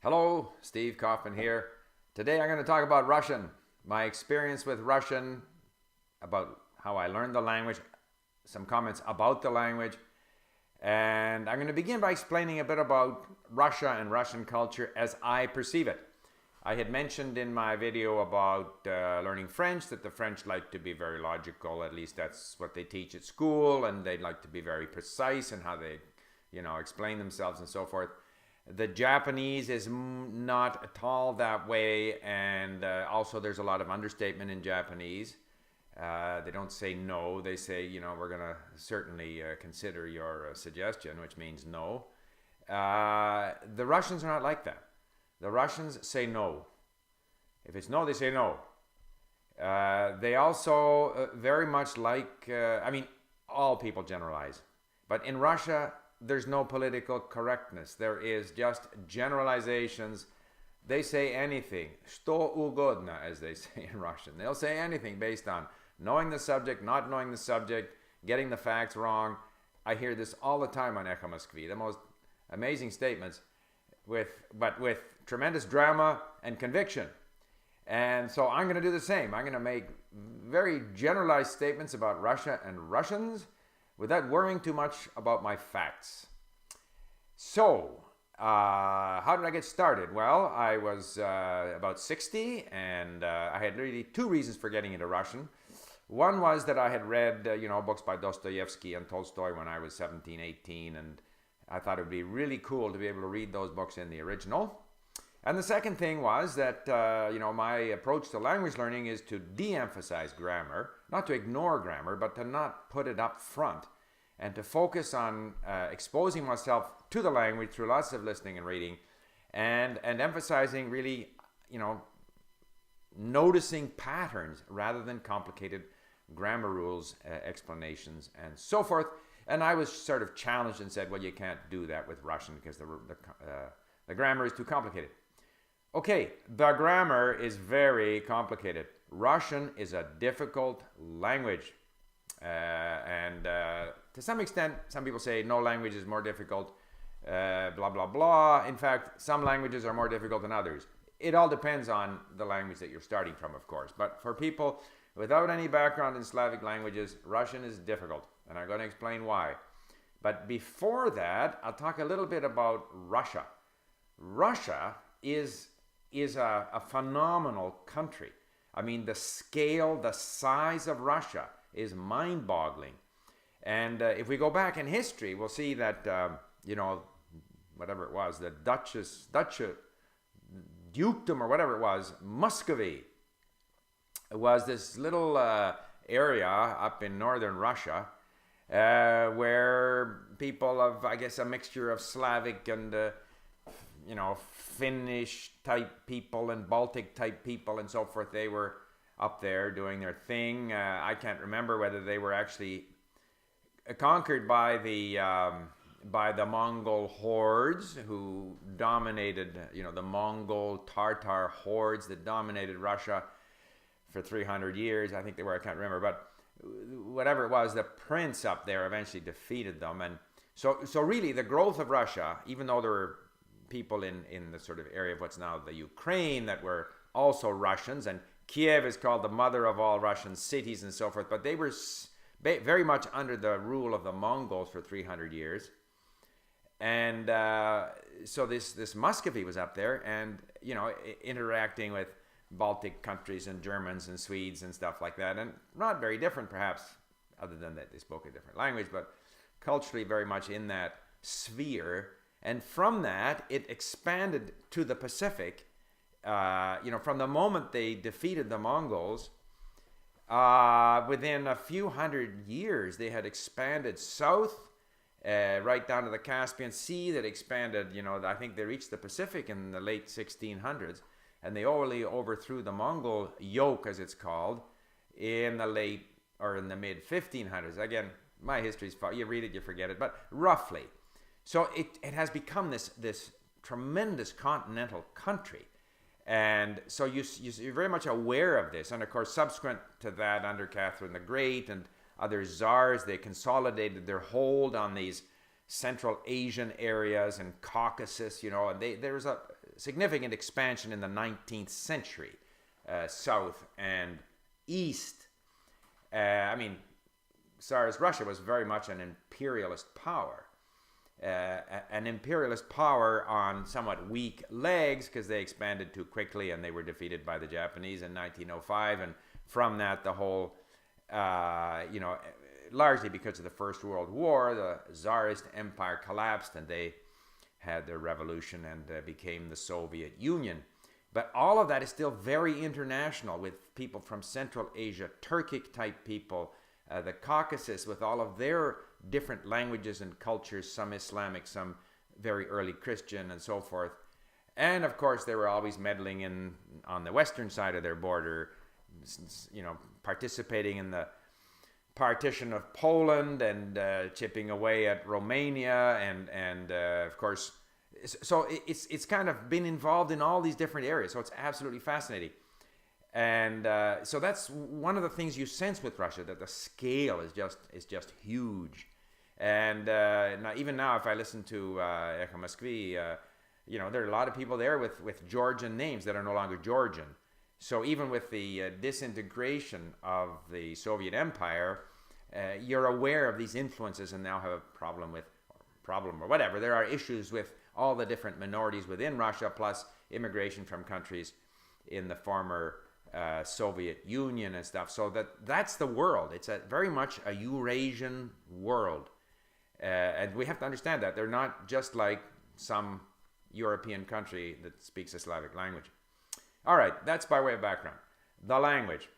Hello, Steve Kaufman here. Today I'm going to talk about Russian, my experience with Russian, about how I learned the language, some comments about the language, and I'm going to begin by explaining a bit about Russia and Russian culture as I perceive it. I had mentioned in my video about learning French that the French like to be very logical, at least that's what they teach at school, and they like to be very precise in how they, explain themselves and so forth. The Japanese is not at all that way, and also there's a lot of understatement in Japanese. They don't say no, they say, we're going to certainly consider your suggestion, which means no. The Russians are not like that. The Russians say no. If it's no, they say no. They also very much like, all people generalize. But in Russia, there's no political correctness. There is just generalizations. They say anything. Что угодно, as they say in Russian. They'll say anything based on knowing the subject, not knowing the subject, getting the facts wrong. I hear this all the time on Echo Moskvi. The most amazing statements, but with tremendous drama and conviction. And so I'm going to do the same. I'm going to make very generalized statements about Russia and Russians without worrying too much about my facts. So, how did I get started? Well, I was about 60, and I had really two reasons for getting into Russian. One was that I had read, books by Dostoevsky and Tolstoy when I was 17, 18, and I thought it would be really cool to be able to read those books in the original. And the second thing was that, my approach to language learning is to de-emphasize grammar, not to ignore grammar, but to not put it up front, and to focus on exposing myself to the language through lots of listening and reading, and emphasizing really, noticing patterns rather than complicated grammar rules, explanations, and so forth. And I was sort of challenged and said, well, you can't do that with Russian because the grammar is too complicated. Okay, the grammar is very complicated. Russian is a difficult language. And to some extent, some people say no language is more difficult, blah, blah, blah. In fact, some languages are more difficult than others. It all depends on the language that you're starting from, of course. But for people without any background in Slavic languages, Russian is difficult. And I'm going to explain why. But before that, I'll talk a little bit about Russia. Russia is a phenomenal country. I mean, the scale, the size of Russia is mind-boggling. And if we go back in history, we'll see that, whatever it was, the dukedom or whatever it was, Muscovy, was this little area up in northern Russia where people of, I guess, a mixture of Slavic and Finnish type people and Baltic type people and so forth, they were up there doing their thing. I can't remember whether they were actually conquered by the Mongol hordes who dominated, the Mongol Tartar hordes that dominated Russia for 300 years. I think they were, I can't remember, but whatever it was, the prince up there eventually defeated them. And so really the growth of Russia, even though there were people in the sort of area of what's now the Ukraine that were also Russians, and Kiev is called the mother of all Russian cities and so forth, but they were very much under the rule of the Mongols for 300 years. And so this Muscovy was up there and, interacting with Baltic countries and Germans and Swedes and stuff like that, and not very different perhaps, other than that they spoke a different language, but culturally very much in that sphere. And from that, it expanded to the Pacific. From the moment they defeated the Mongols, within a few hundred years, they had expanded south, right down to the Caspian Sea. That expanded, I think they reached the Pacific in the late 1600s. And they only overthrew the Mongol yoke, as it's called, in the mid 1500s. Again, my history's far. You read it, you forget it, but roughly. So it has become this tremendous continental country. And so you're very much aware of this. And of course, subsequent to that, under Catherine the Great and other czars, they consolidated their hold on these Central Asian areas and Caucasus, and there's significant expansion in the 19th century, south and east. I mean, Tsarist Russia was very much an imperialist power. An imperialist power on somewhat weak legs because they expanded too quickly and they were defeated by the Japanese in 1905. And from that, the whole, largely because of the First World War, the Tsarist Empire collapsed and they had their revolution and became the Soviet Union. But all of that is still very international, with people from Central Asia, Turkic type people, the Caucasus with all of their different languages and cultures, some Islamic, some very early Christian and so forth. And of course they were always meddling in on the western side of their border, participating in the partition of Poland and chipping away at Romania and of course, so it's kind of been involved in all these different areas. So it's absolutely fascinating. And so that's one of the things you sense with Russia, that the scale is just huge. And even now, if I listen to Echo Moskvi, there are a lot of people there with Georgian names that are no longer Georgian. So even with the disintegration of the Soviet Empire, you're aware of these influences and now have a problem or whatever. There are issues with all the different minorities within Russia, plus immigration from countries in the former Soviet Union and stuff. So that's the world. It's very much a Eurasian world. And we have to understand that. They're not just like some European country that speaks a Slavic language. All right, that's by way of background. The language.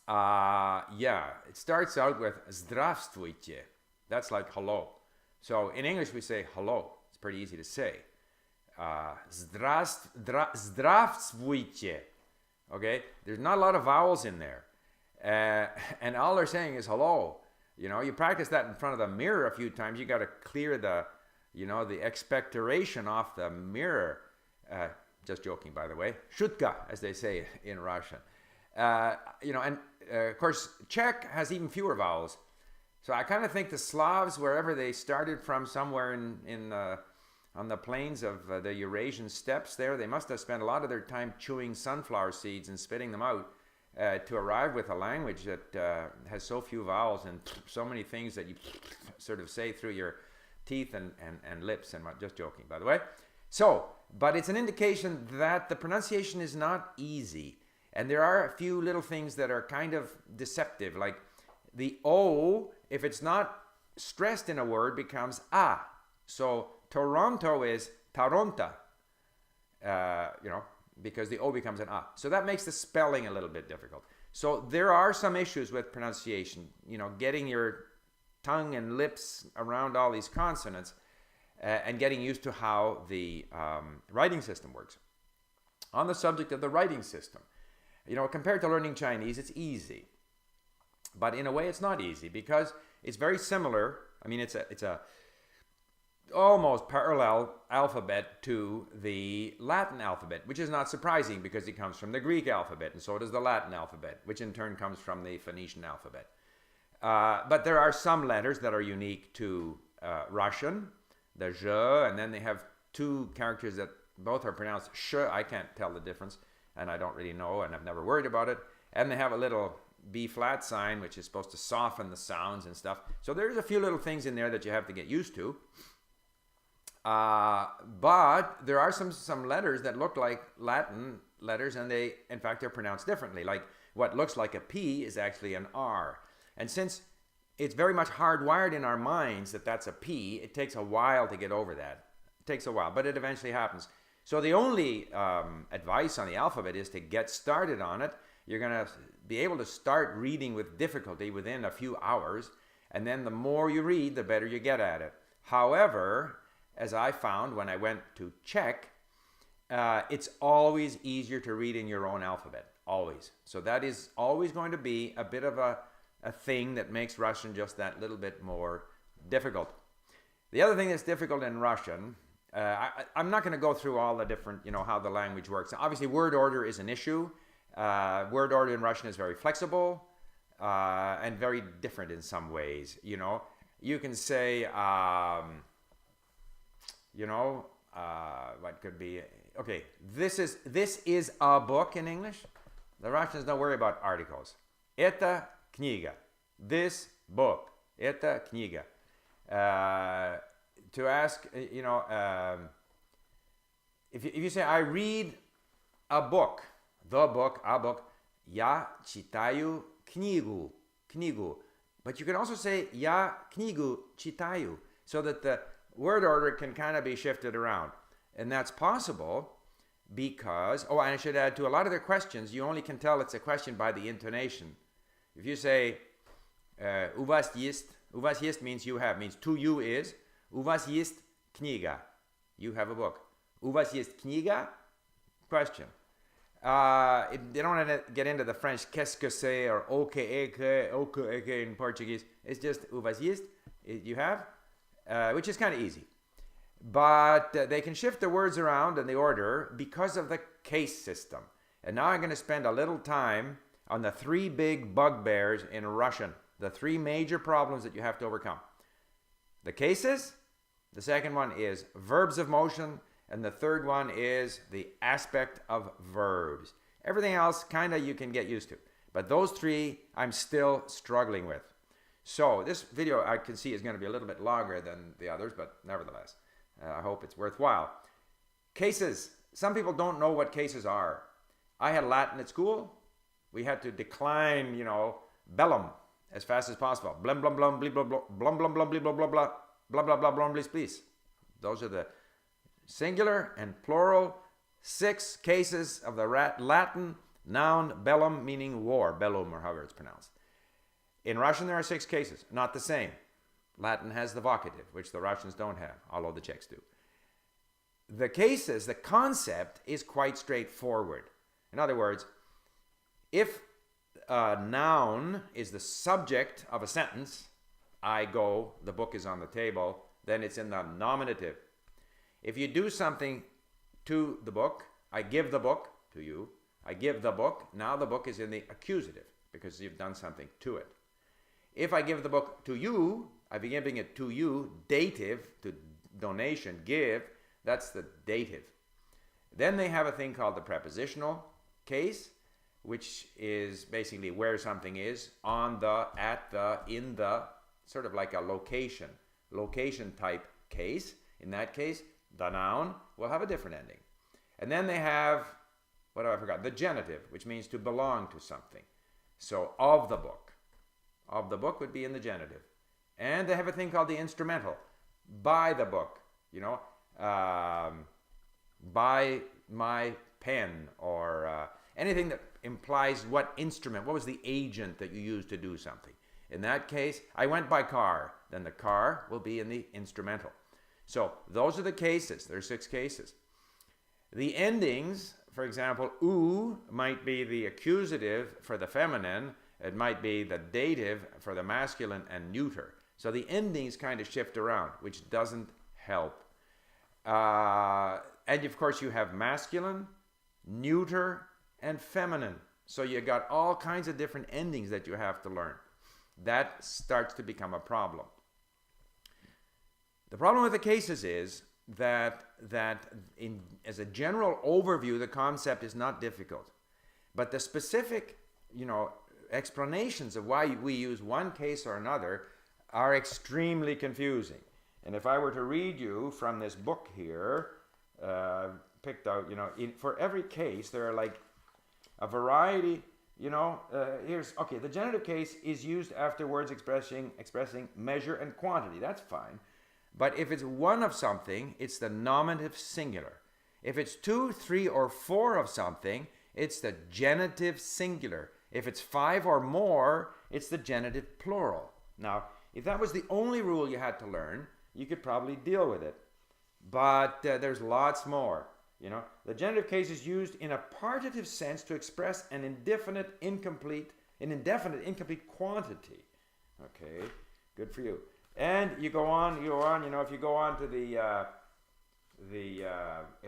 It starts out with Zdravstvuyte. That's like hello. So in English we say hello. It's pretty easy to say. Zdravstvuyte. Okay, there's not a lot of vowels in there, and all they're saying is hello. You practice that in front of the mirror a few times. You got to clear the expectoration off the mirror. Just joking, by the way. Shutka, as they say in Russian. Of course, Czech has even fewer vowels. So I kind of think the Slavs, wherever they started from, somewhere on the plains of the Eurasian steppes there, they must have spent a lot of their time chewing sunflower seeds and spitting them out to arrive with a language that has so few vowels and so many things that you sort of say through your teeth and lips. And just joking, by the way. So, but it's an indication that the pronunciation is not easy. And there are a few little things that are kind of deceptive, like the O, if it's not stressed in a word, becomes A. So Toronto is Taronta, because the O becomes an A. So that makes the spelling a little bit difficult. So there are some issues with pronunciation, getting your tongue and lips around all these consonants and getting used to how the writing system works. On the subject of the writing system, compared to learning Chinese, it's easy. But in a way, it's not easy because it's very similar. I mean, it's a almost parallel alphabet to the Latin alphabet, which is not surprising because it comes from the Greek alphabet, and so does the Latin alphabet, which in turn comes from the Phoenician alphabet. But there are some letters that are unique to Russian, the zh, and then they have two characters that both are pronounced sh. I can't tell the difference, and I don't really know, and I've never worried about it. And they have a little B flat sign, which is supposed to soften the sounds and stuff. So there's a few little things in there that you have to get used to. But there are some letters that look like Latin letters, and in fact, they're pronounced differently. Like what looks like a P is actually an R. And since it's very much hardwired in our minds that that's a P, it takes a while to get over that. It takes a while, but it eventually happens. So the only advice on the alphabet is to get started on it. You're going to be able to start reading with difficulty within a few hours, and then the more you read, the better you get at it. However, as I found when I went to Czech, it's always easier to read in your own alphabet, always. So that is always going to be a bit of a thing that makes Russian just that little bit more difficult. The other thing that's difficult in Russian, I'm not going to go through all the different, how the language works. Obviously, word order is an issue. Word order in Russian is very flexible and very different in some ways. You can say, what could be, okay, this is a book in English. The Russians don't worry about articles. Это книга. This book. Это книга. To ask, if you say, I read a book, the book, a book, я читаю книгу, книгу. But you can also say, я книгу читаю, so that the word order can kind of be shifted around. And that's possible because, and I should add, to a lot of their questions, you only can tell it's a question by the intonation. If you say, у вас есть means you have, means to you is, у вас есть книга, you have a book. У вас есть книга? Question. They don't want to get into the French qu'est-ce que c'est or ok in Portuguese. It's just u vas есть, you have, which is kind of easy. But they can shift the words around in the order because of the case system. And now I'm going to spend a little time on the three big bugbears in Russian, the three major problems that you have to overcome. The cases, the second one is verbs of motion, and the third one is the aspect of verbs. Everything else kind of you can get used to. But those three I'm still struggling with. So this video I can see is going to be a little bit longer than the others, but nevertheless, I hope it's worthwhile. Cases. Some people don't know what cases are. I had Latin at school. We had to decline, bellum as fast as possible. Blum, blum, blum, blee, blah, blah, blum, blum, blum, blee, blah, blah, blah, blah, blah, blah, blum, please. Those are the singular and plural 6 cases of the Latin noun bellum, meaning war, bellum, or however it's pronounced. In Russian, there are 6 cases, not the same. Latin has the vocative, which the Russians don't have, although the Czechs do. The cases, the concept is quite straightforward. In other words, if a noun is the subject of a sentence, I go, the book is on the table, then it's in the nominative. If you do something to the book, I give the book to you, I give the book, now the book is in the accusative because you've done something to it. If I give the book to you, I've been giving it to you, dative, to donation, give, that's the dative. Then they have a thing called the prepositional case, which is basically where something is, on the, at the, in the, sort of like a location type case. In that case, the noun will have a different ending. And then they have, what have I forgot? The genitive, which means to belong to something. So, of the book. Of the book would be in the genitive. And they have a thing called the instrumental. By the book, by my pen, or anything that implies what instrument, what was the agent that you used to do something. In that case, I went by car. Then the car will be in the instrumental. So those are the cases. There are 6 cases. The endings, for example, u might be the accusative for the feminine. It might be the dative for the masculine and neuter. So the endings kind of shift around, which doesn't help. And of course you have masculine, neuter, and feminine. So you got all kinds of different endings that you have to learn. That starts to become a problem. The problem with the cases is that as a general overview, the concept is not difficult. But the specific, explanations of why we use one case or another are extremely confusing. And if I were to read you from this book here, picked out, for every case, there are like a variety, the genitive case is used after words expressing measure and quantity. That's fine. But if it's one of something, it's the nominative singular. If it's 2, 3, or 4 of something, it's the genitive singular. If it's 5 or more, it's the genitive plural. Now, if that was the only rule you had to learn, you could probably deal with it. But there's lots more. The genitive case is used in a partitive sense to express an indefinite incomplete quantity. Okay, good for you. And you go on, if you go on to the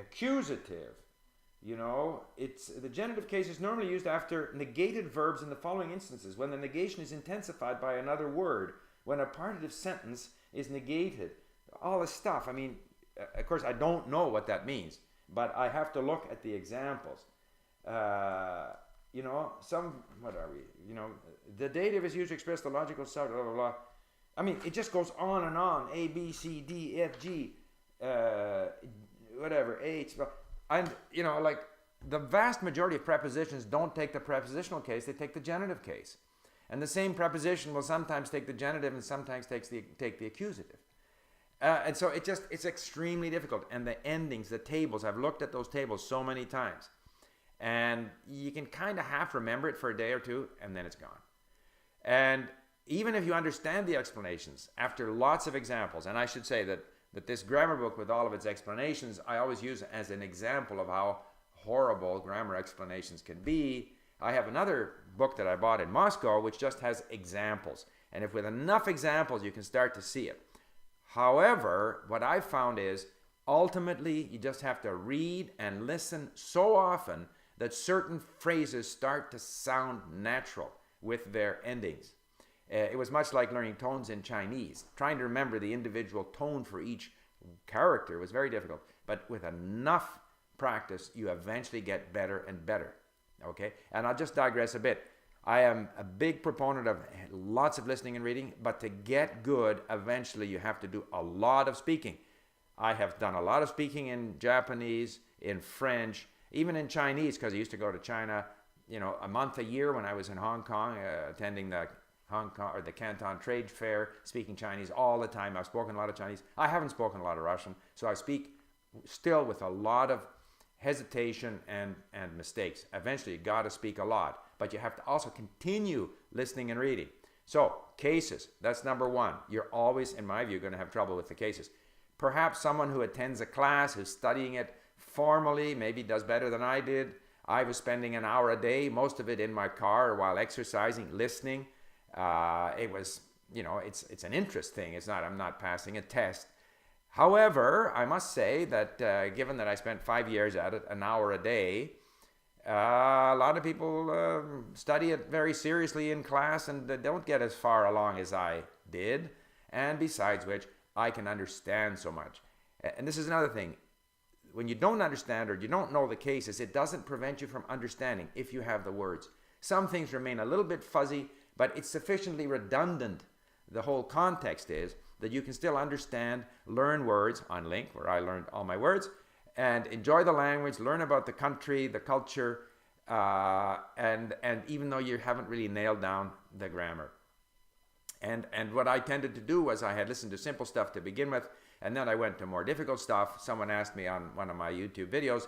accusative, it's the genitive case is normally used after negated verbs in the following instances: when the negation is intensified by another word, when a partitive sentence is negated, all this stuff. of course, I don't know what that means, but I have to look at the examples. You know, what are we? You know, the dative is used to express the logical side, blah, blah, blah. I mean, it just goes on and on. A, B, C, D, F, G, whatever, H. And, you know, like the vast majority of prepositions don't take the prepositional case, they take the genitive case. And the same preposition will sometimes take the genitive and sometimes take the accusative. And so it's extremely difficult. And the endings, the tables, I've looked at those tables so many times. And you can kind of half remember it for a day or two, and then it's gone. And even if you understand the explanations, after lots of examples, and I should say that this grammar book with all of its explanations, I always use as an example of how horrible grammar explanations can be. I have another book that I bought in Moscow, which just has examples. And if with enough examples, you can start to see it. However, what I've found is, ultimately, you just have to read and listen so often that certain phrases start to sound natural with their endings. It was much like learning tones in Chinese. Trying to remember the individual tone for each character was very difficult. But with enough practice, you eventually get better and better. Okay? And I'll just digress a bit. I am a big proponent of lots of listening and reading, but to get good, eventually you have to do a lot of speaking. I have done a lot of speaking in Japanese, in French, even in Chinese, because I used to go to China, you know, a month a year when I was in Hong Kong, attending the Hong Kong or the Canton Trade Fair, speaking Chinese all the time. I've spoken a lot of Chinese. I haven't spoken a lot of Russian, so I speak still with a lot of hesitation and mistakes. Eventually, you got to speak a lot, but you have to also continue listening and reading. So, cases, that's number one. You're always, in my view, going to have trouble with the cases. Perhaps someone who attends a class, who's studying it formally, maybe does better than I did. I was spending an hour a day, most of it in my car while exercising, listening. It was, you know, it's an interest thing. It's not, I'm not passing a test. However, I must say that given that I spent 5 years at it, an hour a day, a lot of people study it very seriously in class and they don't get as far along as I did. And besides which, I can understand so much. And this is another thing. When you don't understand or you don't know the cases, it doesn't prevent you from understanding if you have the words. Some things remain a little bit fuzzy, but it's sufficiently redundant. The whole context is that you can still understand, learn words on Link, where I learned all my words, and enjoy the language, learn about the country, the culture, and even though you haven't really nailed down the grammar. And what I tended to do was I had listened to simple stuff to begin with, and then I went to more difficult stuff. Someone asked me on one of my YouTube videos,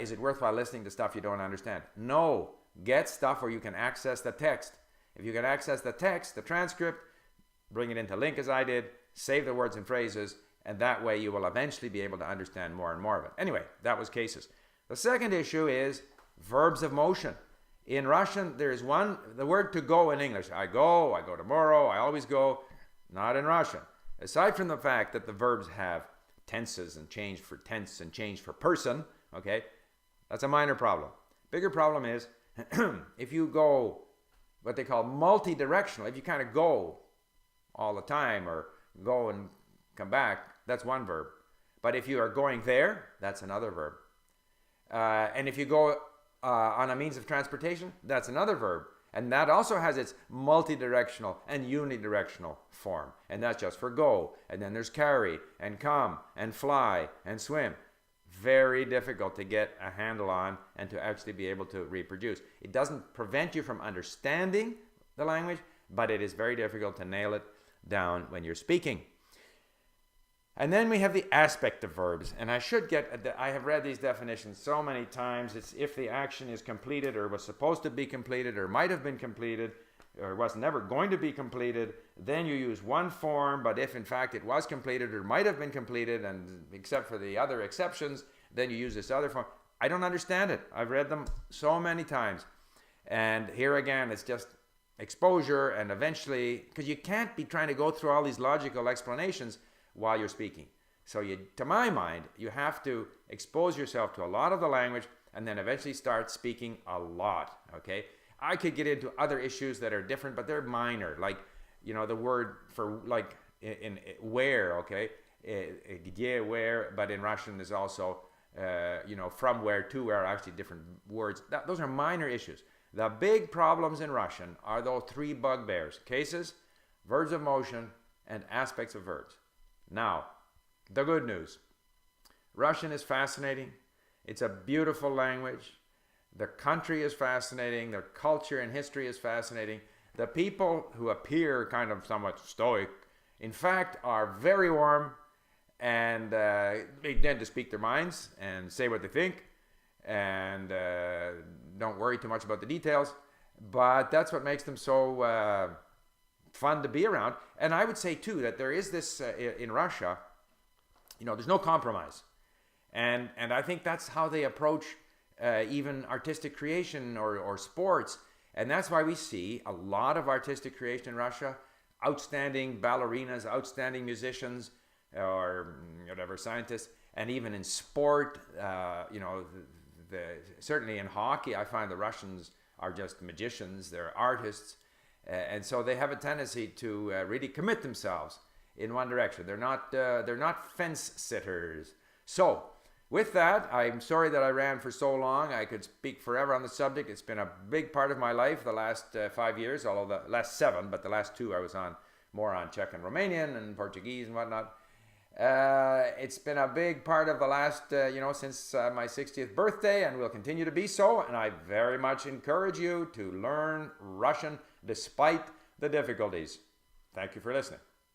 is it worthwhile listening to stuff you don't understand? No. Get stuff where you can access the text. If you can access the text, the transcript, bring it into Link as I did, save the words and phrases, and that way you will eventually be able to understand more and more of it. Anyway, that was cases. The second issue is verbs of motion. In Russian, there is the word to go in English. I go tomorrow, I always go. Not in Russian. Aside from the fact that the verbs have tenses and change for tense and change for person, okay, that's a minor problem. Bigger problem is if you go what they call multi-directional, if you kind of go all the time or go and come back, that's one verb. But if you are going there, that's another verb. And if you go on a means of transportation, that's another verb. And that also has its multi-directional and unidirectional form. And that's just for go. And then there's carry and come and fly and swim. Very difficult to get a handle on and to actually be able to reproduce. It doesn't prevent you from understanding the language, but it is very difficult to nail it down when you're speaking. And then we have the aspect of verbs. And I have read these definitions so many times. It's if the action is completed or was supposed to be completed or might have been completed or was never going to be completed, then you use one form. But if in fact it was completed or might have been completed, and except for the other exceptions, then you use this other form. I don't understand it. I've read them so many times. And here again, it's just exposure, and eventually, because you can't be trying to go through all these logical explanations while you're speaking. So to my mind, you have to expose yourself to a lot of the language and then eventually start speaking a lot, okay? I could get into other issues that are different, but they're minor. Like, you know, the word for like in where, okay? где, where, but in Russian there's also, from where to where are actually different words. Those are minor issues. The big problems in Russian are those three bugbears: cases, verbs of motion, and aspects of verbs. Now, the good news. Russian is fascinating. It's a beautiful language. The country is fascinating. Their culture and history is fascinating. The people who appear kind of somewhat stoic, in fact, are very warm, and they tend to speak their minds and say what they think, and don't worry too much about the details. But that's what makes them so fun to be around. And I would say too that there is this in Russia, there's no compromise, and I think that's how they approach even artistic creation or sports. And that's why we see a lot of artistic creation in Russia: outstanding ballerinas, outstanding musicians, or whatever, scientists. And even in sport, certainly in hockey, I find the Russians are just magicians. They're artists, and so they have a tendency to really commit themselves in one direction. They're not fence sitters. So with that, I'm sorry that I ran for so long. I could speak forever on the subject. It's been a big part of my life the last 5 years, although the last 7, but the last 2 I was more on Czech and Romanian and Portuguese and whatnot. It's been a big part of the last, since my 60th birthday, and will continue to be so. And I very much encourage you to learn Russian despite the difficulties. Thank you for listening.